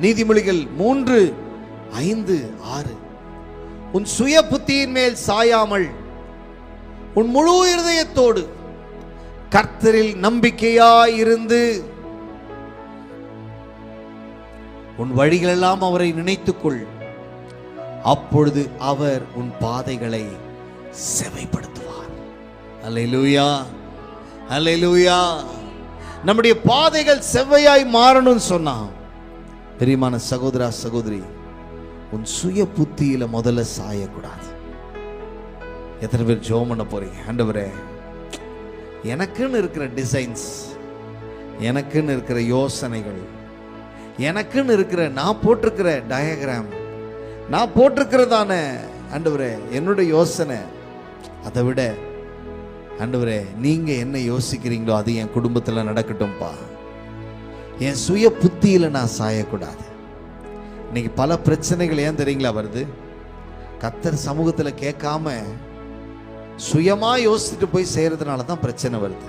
நீதிமொழிகள் 3:5-6. உன் சுய புத்தியின் மேல் சாயாமல் உன் முழு இருதயத்தோடு கர்த்தரில் நம்பிக்கையாயிருந்து உன் வழிகளெல்லாம் அவரை நினைத்துக்கொள். அப்பொழுது அவர் உன் பாதைகளை செவைப்படுத்துவார். அல்லேலூயா, அல்லேலூயா. நம்முடைய பாதைகள் செவ்வையாய் மாறணும்னு சொன்னா, பிரியமான சகோதரா சகோதரி, உன் சுய புத்தியில முதல்ல சாயக்கூடாது. எத்தனை பேர் ஜெபம் பண்ண போறீங்க? ஆண்டவரே, எனக்குன்னு இருக்கிற டிசைன்ஸ், எனக்குன்னு இருக்கிற யோசனைகள், எனக்குன்னு இருக்கிற நான் போட்டிருக்கிற டயக்ராம், நான் போட்டிருக்கிறதான ஆண்டவரே என்னுடைய யோசனை, அதை விட ஆண்டவரே நீங்க என்ன யோசிக்கிறீங்களோ அது என் குடும்பத்தில் நடக்கட்டும்பா. என் சுய புத்தியில நான் சாயக்கூடாது. இன்னைக்கு பல பிரச்சனைகள் ஏன் தெரியுங்களா வருது? கர்த்தர் சமூகத்தில் கேட்காம சுயமா யோசிச்சுட்டு போய் செய்யறதுனால தான் பிரச்சனை வருது.